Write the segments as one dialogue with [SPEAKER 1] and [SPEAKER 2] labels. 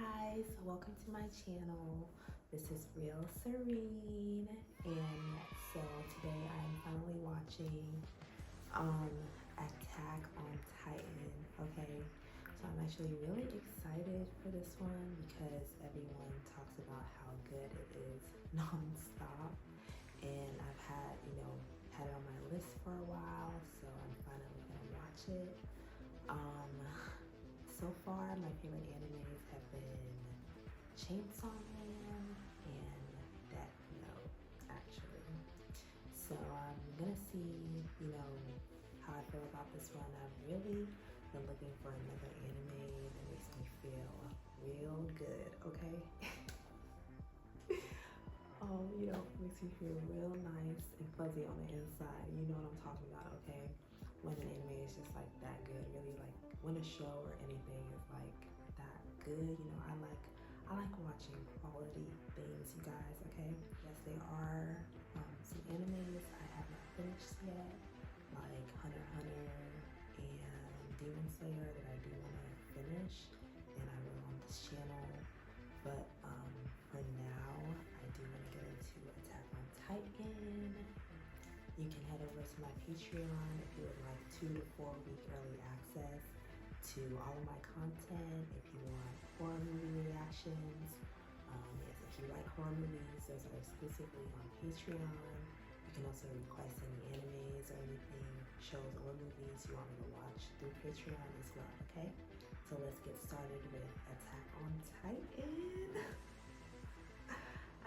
[SPEAKER 1] guys, welcome to my channel. This is Real Serene, and so today I'm finally watching Attack on Titan. Okay, so I'm actually really excited for this one because everyone talks about how good it is non-stop, and I've had it on my list for a while, so I'm finally gonna watch it. Um, so far, my favorite animes have been Chainsaw Man and Death Note, actually. So I'm gonna see, how I feel about this one. I've really been looking for another anime that makes me feel real good, okay? Makes me feel real nice and fuzzy on the inside. You know what I'm talking about, okay? When an anime is just like that good, really like when a show or anything is like that good, I like watching quality things, you guys, okay? Yes, there are some animes I have not finished yet, like Hunter x Hunter and Demon Slayer that I do want to finish, and I will on this channel. But for now, I do want to get into Attack on Titan. You can head over to my Patreon if you would like 2 to 4 week early access to all of my content. If you want horror movie reactions, yes, if you like horror movies, those are exclusively on Patreon. You can also request any animes or anything, shows or movies you want me to watch through Patreon as well, okay? So let's get started with Attack on Titan.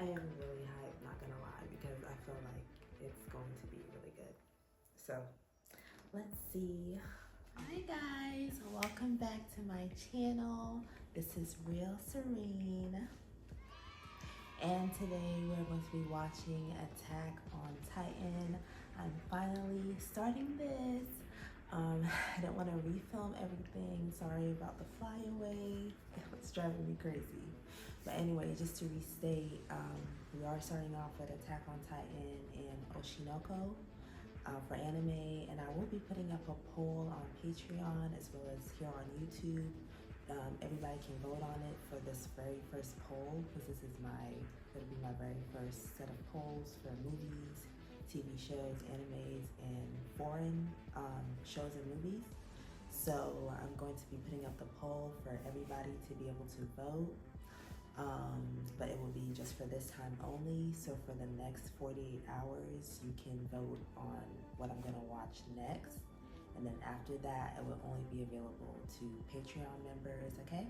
[SPEAKER 1] I am really hyped, not gonna lie, because I feel like it's going to be really good. So let's see. Hi guys, welcome back to my channel. This is Real Serene, and today we're going to be watching Attack on Titan. I'm finally starting this. I didn't want to refilm everything. Sorry about the flyaway. It was driving me crazy. But anyway, just to restate, we are starting off with Attack on Titan and Oshinoko for anime, and I will be putting up a poll on Patreon as well as here on YouTube. Everybody can vote on it for this very first poll, because it'll be my very first set of polls for movies, TV shows, animes, and foreign shows and movies. So I'm going to be putting up the poll for everybody to be able to vote. But it will be just for this time only. So for the next 48 hours, you can vote on what I'm gonna watch next. And then after that, it will only be available to Patreon members, okay?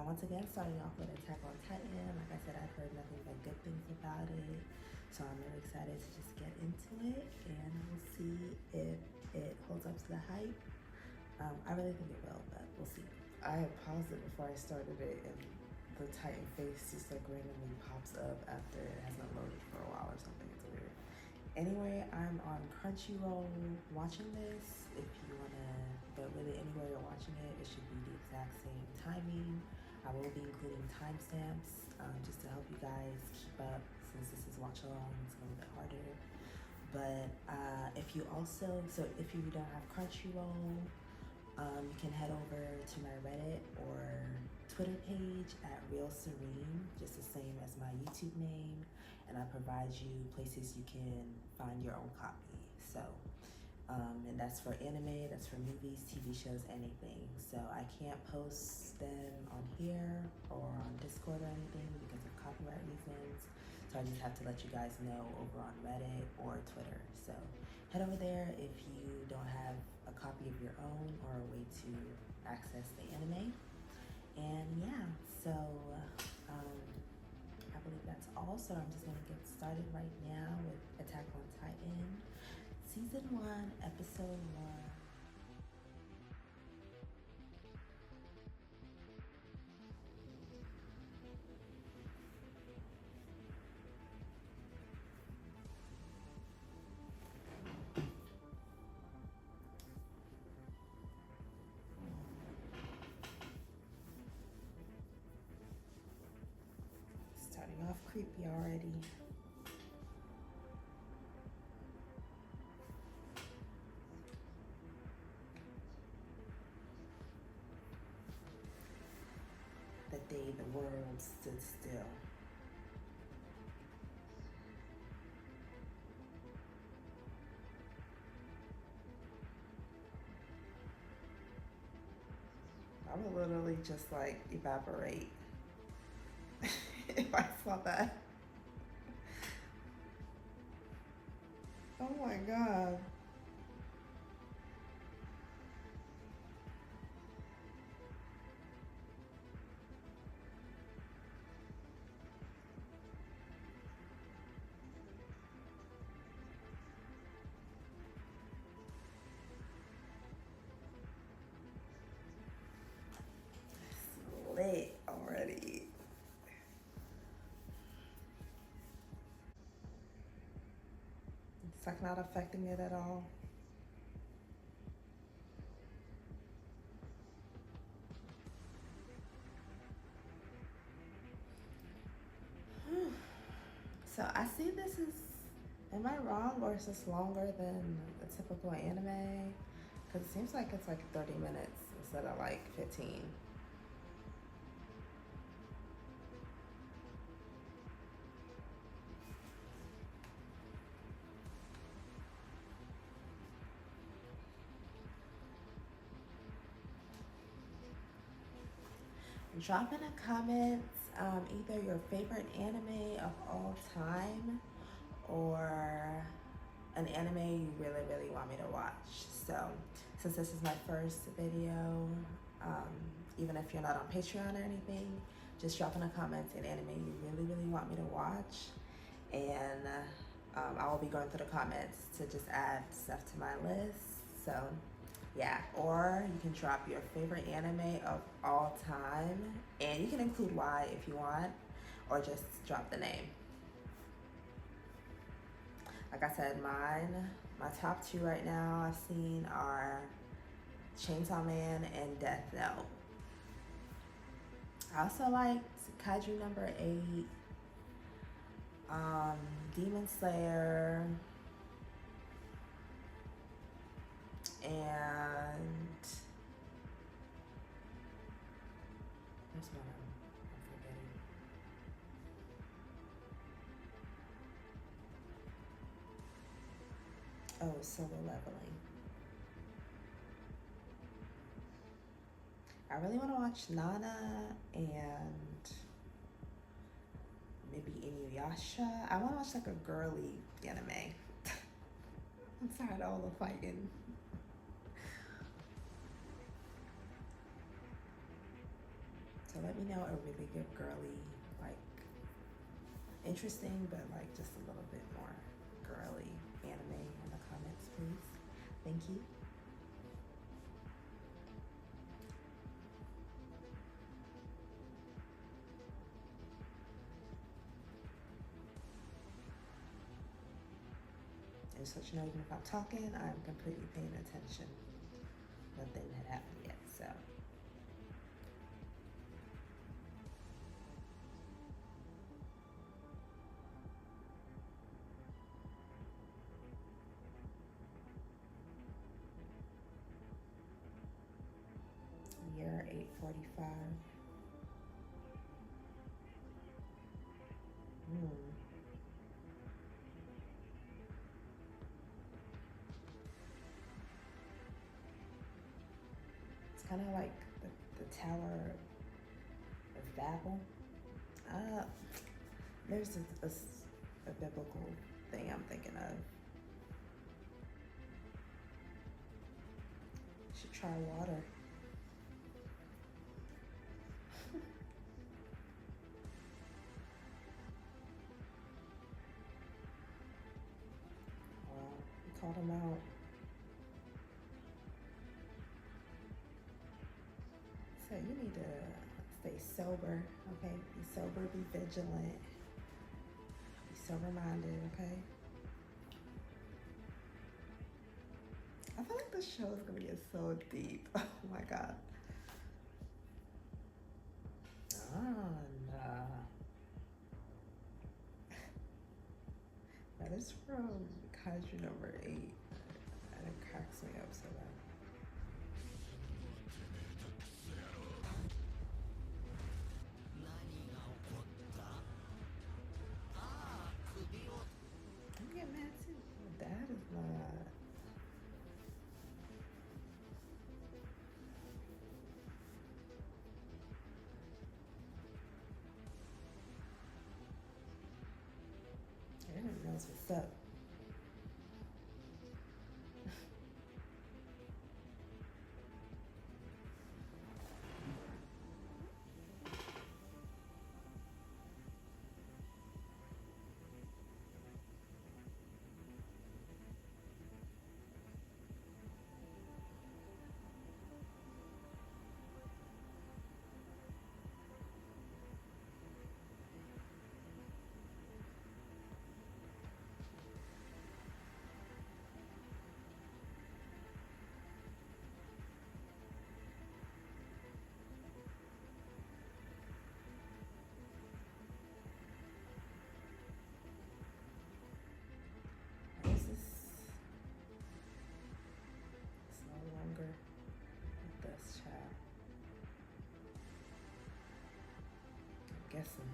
[SPEAKER 1] Once again, starting off with Attack on Titan. Like I said, I've heard nothing but good things about it. So I'm really excited to just get into it, and we'll see if it holds up to the hype. I really think it will, but we'll see. I had paused it before I started it, and the Titan face just like randomly pops up after it hasn't loaded for a while or something. It's weird. Anyway, I'm on Crunchyroll watching this. If you wanna, but really anywhere you're watching it, it should be the exact same timing. I will be including timestamps just to help you guys keep up, since this is watch along, it's a little bit harder. But if you don't have Crunchyroll, you can head over to my Reddit or Twitter page at Real Serene, just the same as my YouTube name, and I provide you places you can find your own copy. So, and that's for anime, that's for movies, TV shows, anything. So I can't post them on here or on Discord or anything because of copyright reasons. So I just have to let you guys know over on Reddit or Twitter. So head over there if you don't have a copy of your own or a way to access the anime. And yeah, so I believe that's all. So I'm just gonna get started right now with Attack on Titan, Season 1, Episode 1. Starting off creepy already. day the world stood still. I would literally just like evaporate if I saw that. Oh my god. It's lit already. It's like not affecting it at all. So I see this is, am I wrong or is this longer than a typical anime? Because it seems like it's like 30 minutes instead of like 15. Drop in the comments either your favorite anime of all time or an anime you really, really want me to watch. So, since this is my first video, even if you're not on Patreon or anything, just drop in the comments an anime you really, really want me to watch. And I will be going through the comments to just add stuff to my list. So, yeah, or you can drop your favorite anime of all time, and you can include why if you want, or just drop the name. Like I said, my top two right now I've seen are Chainsaw Man and Death Note. I also liked Kaiju number 8, Demon Slayer, and there's one I'm forgetting. Oh, Solo Leveling. I really want to watch Nana and maybe Inuyasha. I want to watch like a girly anime. I'm tired of all the fighting. So let me know a really good girly, like interesting, but like just a little bit more girly anime in the comments, please. Thank you. And so you know, even if I'm talking, I'm completely paying attention. Nothing had happened yet, so. Year 845. It's kind of like the Tower of Babel. There's a biblical thing I'm thinking of. You should try water. Well, we called him out. So you need to stay sober, okay? Be sober, be vigilant, be sober-minded, okay? I feel like this show is gonna get so deep. Oh my god. Nah. That is from Kaiju number 8. And it cracks me up so bad. What's up? This is it's no longer with us, child. I'm guessing.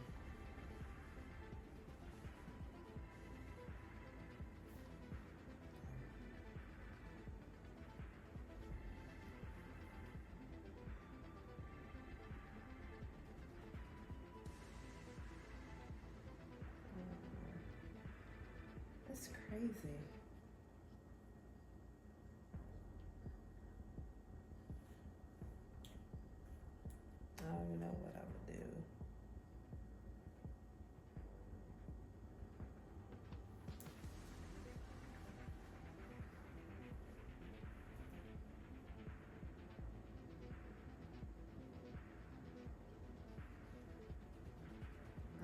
[SPEAKER 1] That's crazy. I don't even know what I would do.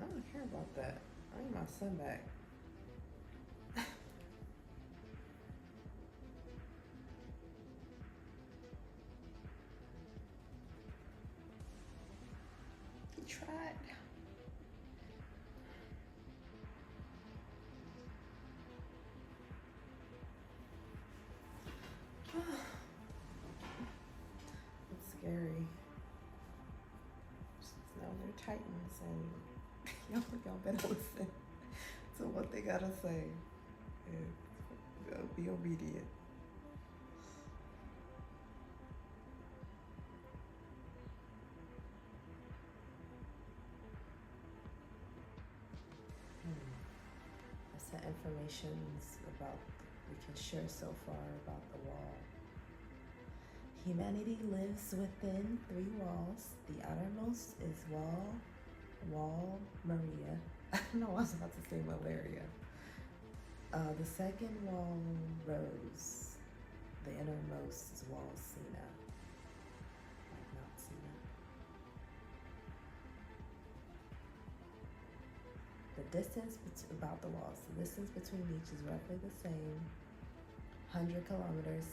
[SPEAKER 1] I don't care about that. I need my son back. He tried. It's scary. Just know they're Titans, and y'all better listen to what they gotta say and be obedient. That's the information about we can share so far about the wall. Humanity lives within 3 walls. The outermost is wall Maria. I don't know, I was about to say malaria. The second wall Rose. The innermost is wall Cena. Like Mount Cena. The distance about the walls. The distance between each is roughly the same. 100 kilometers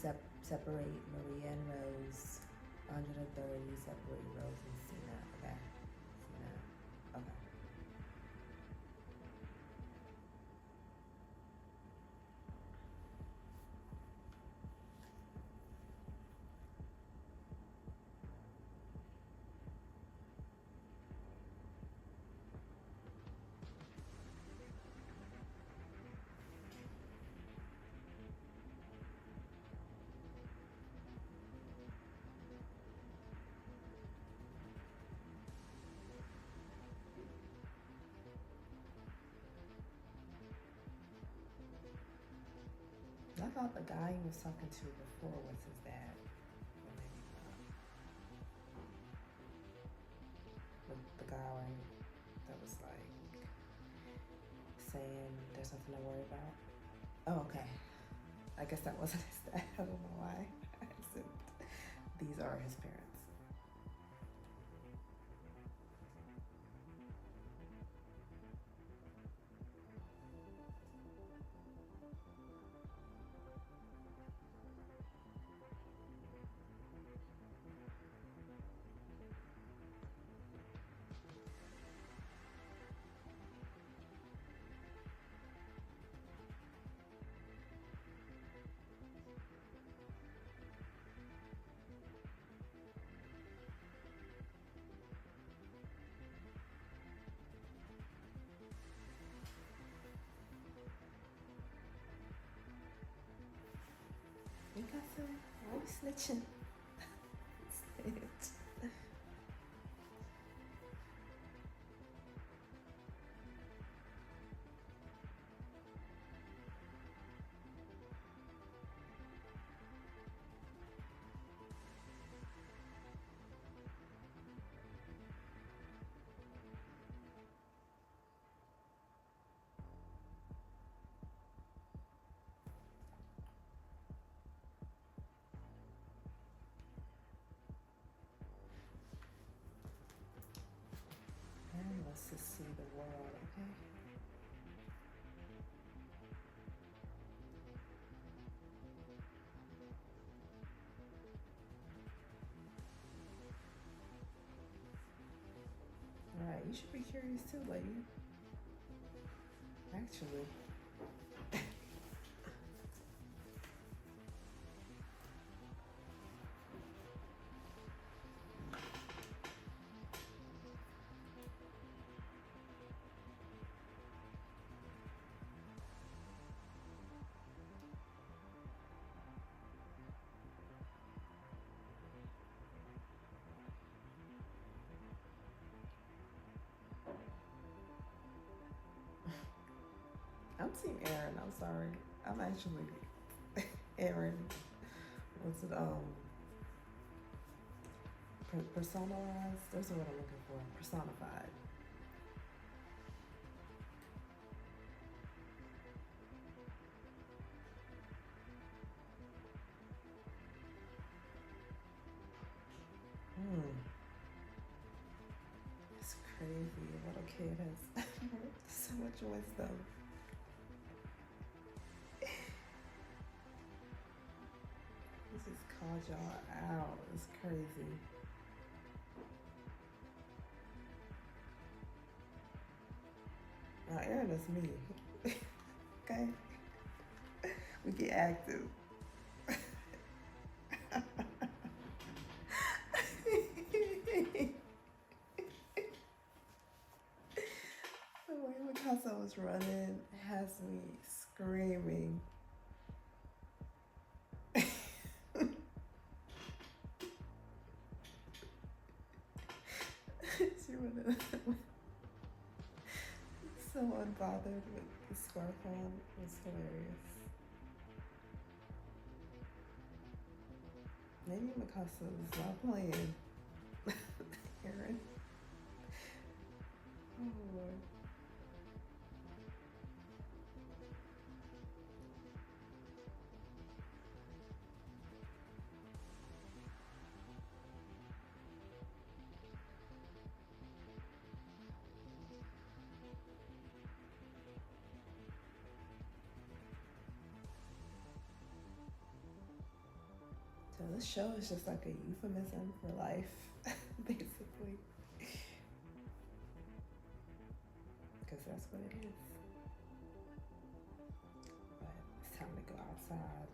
[SPEAKER 1] separate Maria and Rose. 130 separate Rose and Cena. Okay. Cena. Okay. I thought the guy he was talking to before was his dad. Or maybe not. The guy that was like saying there's nothing to worry about. Oh, okay. I guess that wasn't his dad. I don't know why. I assumed these are his parents. You got some? Why you snitching? Snitch. should be curious too, lady. Actually. I'm Team Aaron. I'm sorry. I'm actually Aaron. What's it? Personalized. That's what I'm looking for. Personified. Hmm. It's crazy. A little kid has so much wisdom. He just called y'all out. It's crazy. Now, Aaron is me. Okay? We get active. The way Mikasa was running has me screaming. She running so unbothered with the scarf on. It was hilarious. Maybe Mikasa is not playing. Aaron. Oh Lord. So this show is just like a euphemism for life, basically. Because that's what it is. But it's time to go outside.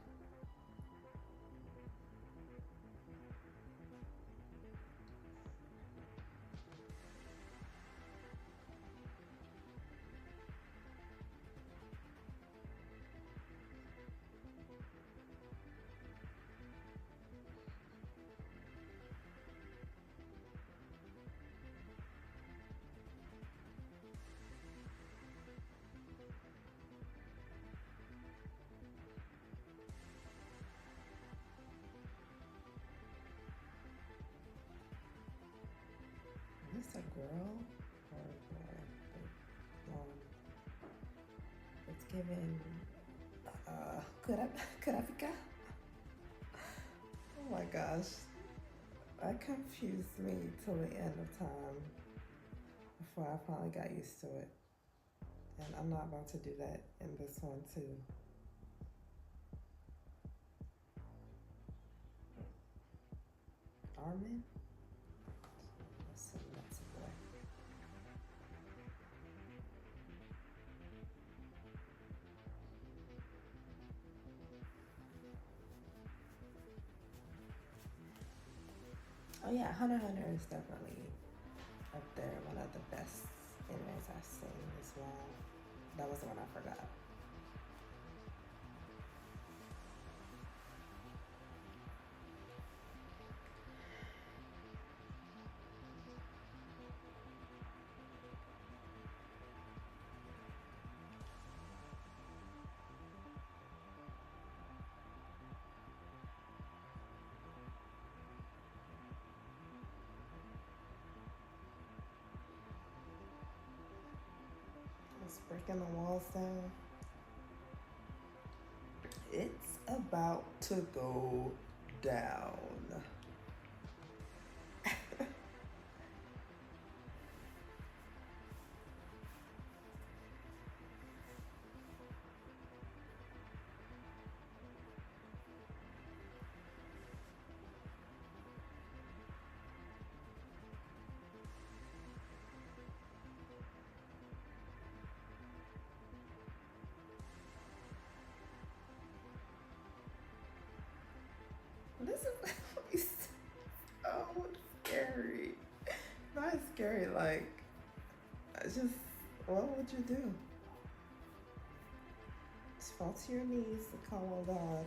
[SPEAKER 1] Is this a girl or a boy? It's given Kurapika. Oh my gosh. That confused me till the end of time before I finally got used to it. And I'm not about to do that in this one too. Armin? Let's see, that's a boy. Oh yeah, Hunter x Hunter is definitely up there, one of the best animes I've seen as well. That was the one I forgot. It's breaking the walls down. It's about to go down. scary. Like, it's just, what would you do? Just fall to your knees and call on God.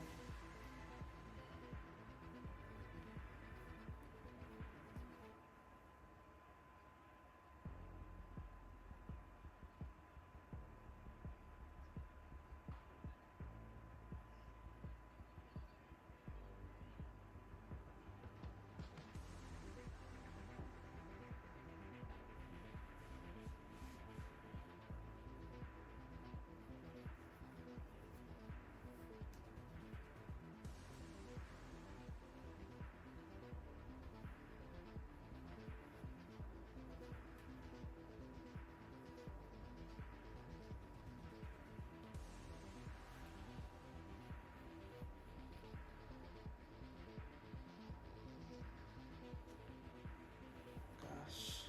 [SPEAKER 1] Gosh.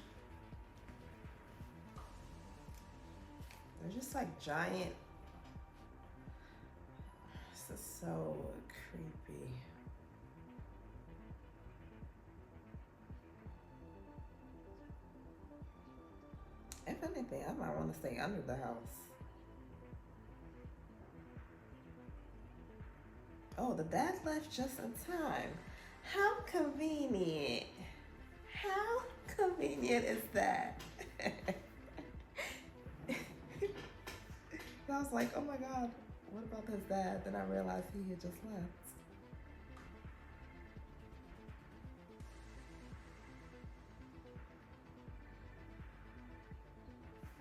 [SPEAKER 1] They're just like giant. This is so creepy. If anything, I might want to stay under the house. Oh, the dad left just in time. How convenient. How convenient is that? I was like, oh my God, what about his dad? Then I realized he had just left.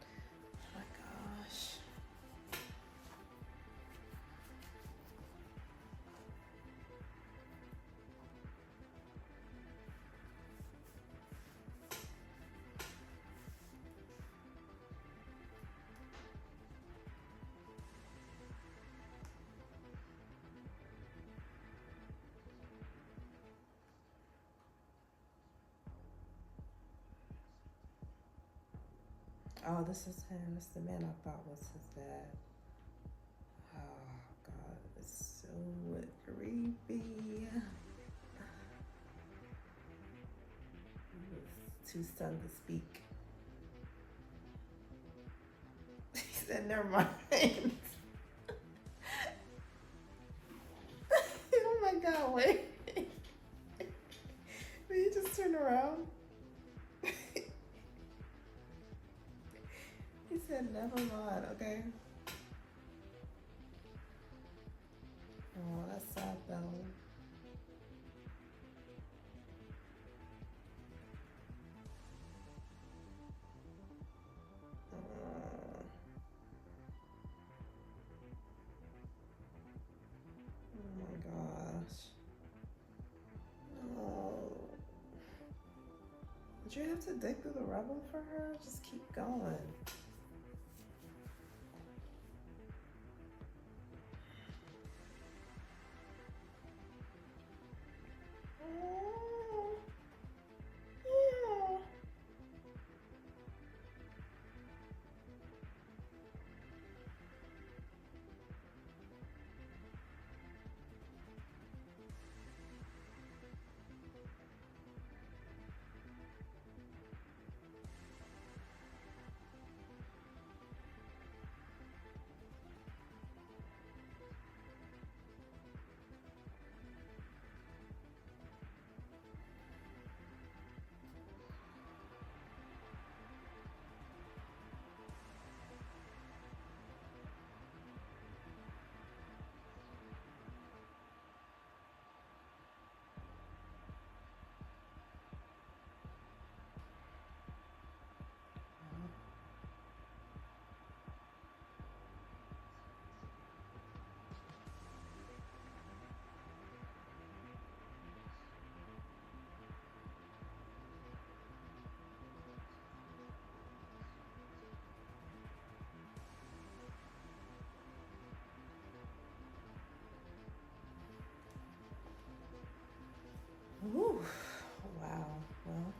[SPEAKER 1] Oh my gosh. Oh, this is him. This is the man I thought was his dad. Oh God, it's so creepy. He was too stunned to speak. He said, never mind. Oh my God, wait. Will you just turn around? He said, never mind, okay? Oh, that's sad though. Oh my gosh. Oh. Did you have to dig through the rubble for her? Just keep going. Oh, yeah. Ooh, wow. Well,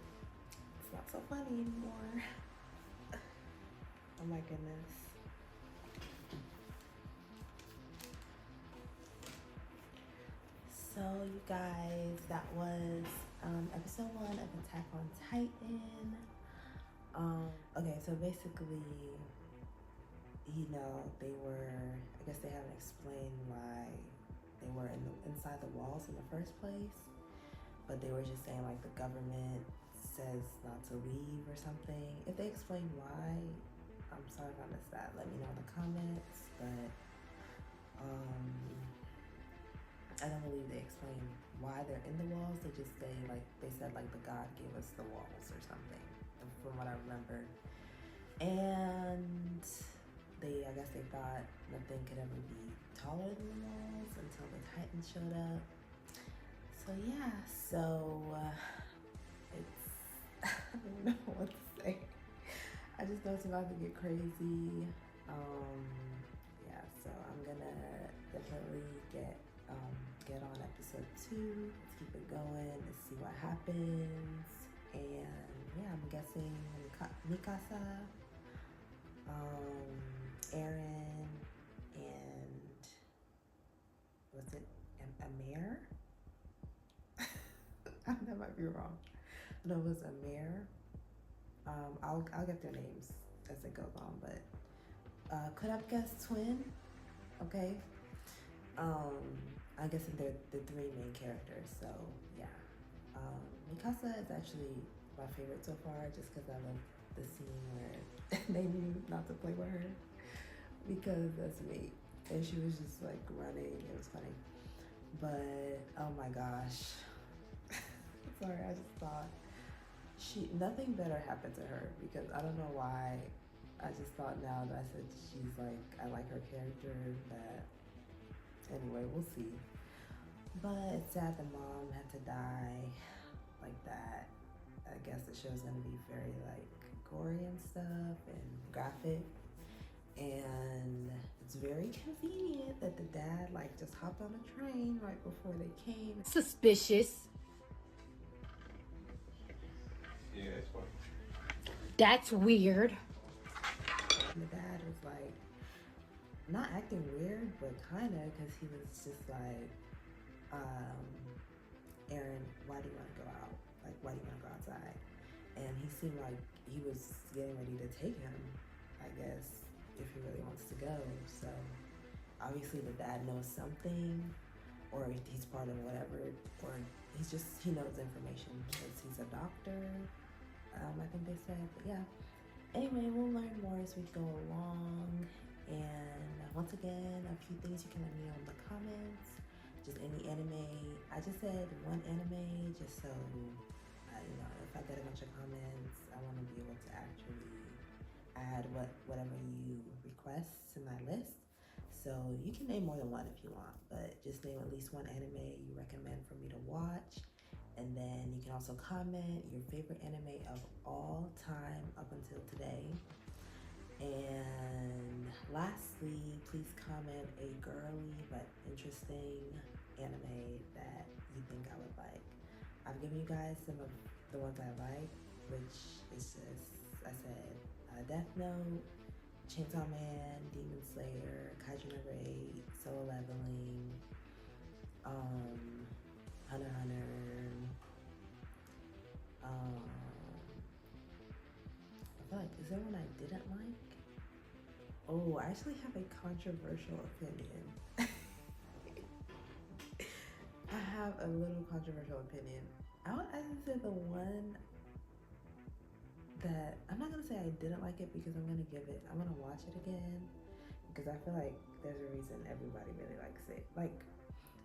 [SPEAKER 1] it's not so funny anymore. Oh my goodness. So, you guys, that was episode 1 of Attack on Titan. Okay, so basically, they were, I guess they haven't explained why they were inside the walls in the first place, but they were just saying like the government says not to leave or something. If they explain why, I'm sorry if I missed that. Let me know in the comments, but I don't believe they explain why they're in the walls. They just say like they said like the God gave us the walls or something, from what I remember. And I guess they thought nothing could ever be taller than the walls until the Titans showed up. So yeah, it's I don't know what to say. I just know it's about to get crazy. Yeah, so I'm gonna definitely get on episode 2. Let's keep it going. Let's see what happens. And yeah, I'm guessing Mikasa, Aaron, and was it Amir? That might be wrong. No, it was Amir. I'll get their names as it goes on, but Kurapika's twin, okay. I guess they're the 3 main characters. So yeah, Mikasa is actually my favorite so far, just because I love the scene where they knew not to play with her, because that's me, and she was just like running. It was funny, but oh my gosh, sorry, I just thought nothing better happened to her, because I don't know why. I just thought now that I said she's like, I like her character, that anyway, we'll see. But it's sad the mom had to die like that. I guess the show's gonna be very like gory and stuff and graphic, and it's very convenient that the dad like just hopped on a train right before they came.
[SPEAKER 2] Suspicious.
[SPEAKER 3] Yeah, that's funny.
[SPEAKER 2] That's weird.
[SPEAKER 1] And the dad was like, not acting weird, but kinda, because he was just like, Aaron, why do you want to go out? Like, why do you want to go outside? And he seemed like he was getting ready to take him, I guess, if he really wants to go. So obviously the dad knows something, or he's part of whatever, or he knows information because he's a doctor. I think they said, but yeah. Anyway, we'll learn more as we go along. And once again, a few things you can let me know in the comments. Just any anime. I just said one anime just so, if I get a bunch of comments, I want to be able to actually add whatever you request to my list. So you can name more than one if you want, but just name at least one anime you recommend for me to watch. And then you can also comment your favorite anime of all time up until today. And lastly, please comment a girly but interesting anime that you think I would like. I've given you guys some of the ones I like, which is just, I said, Death Note, Chainsaw Man, Demon Slayer, Kaiju Number 8, Solo Leveling, Hunter x Hunter, I feel like, is there one I didn't like? Oh, I actually have a controversial opinion. I have a little controversial opinion. I would actually say the one that, I'm not gonna say I didn't like it, because I'm gonna watch it again, because I feel like there's a reason everybody really likes it. Like,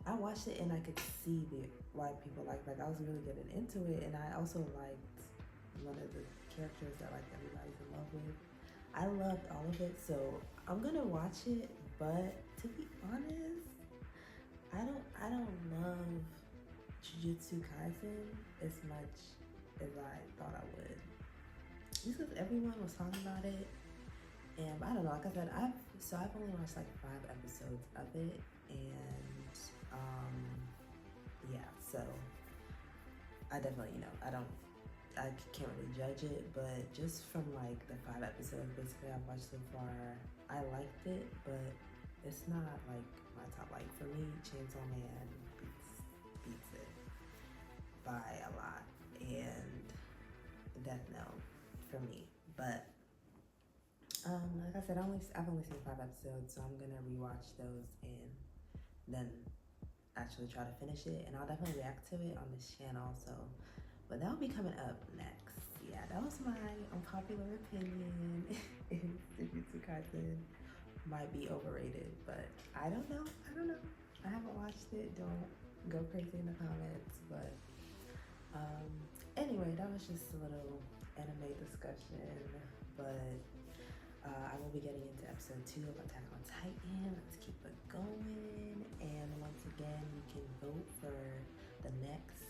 [SPEAKER 1] I watched it and I could see why people like I was really getting into it, and I also liked one of the characters that like everybody's in love with. I loved all of it, so I'm gonna watch it, but to be honest, I don't love Jujutsu Kaisen as much as I thought I would. Just because everyone was talking about it, and I don't know, like I said, I've only watched like 5 episodes of it, and yeah, so I definitely, I can't really judge it, but just from like the 5 episodes basically I've watched so far, I liked it, but it's not like my top. Like for me, Chainsaw Man beats it by a lot, and Death Note for me But like I said, I've only seen 5 episodes, so I'm gonna rewatch those and then actually try to finish it. And I'll definitely react to it on this channel. So, but that'll be coming up next. Yeah, that was my unpopular opinion. Jujutsu Kaisen might be overrated, but I don't know. I haven't watched it. Don't go crazy in the comments. But anyway, that was just a little anime discussion. But I will be getting into episode 2 of Attack on Titan. Let's keep it going. And once again, you can vote for the next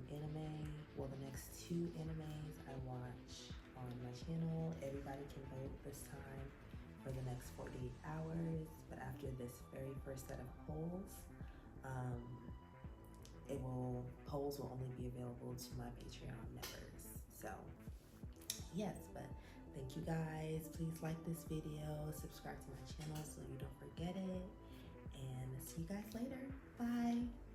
[SPEAKER 1] anime. Well, the next 2 animes I watch on my channel. Everybody can vote this time for the next 48 hours. But after this very first set of polls, polls will only be available to my Patreon members. So yes, but thank you guys. Please like this video, subscribe to my channel so you don't forget it, and see you guys later. Bye.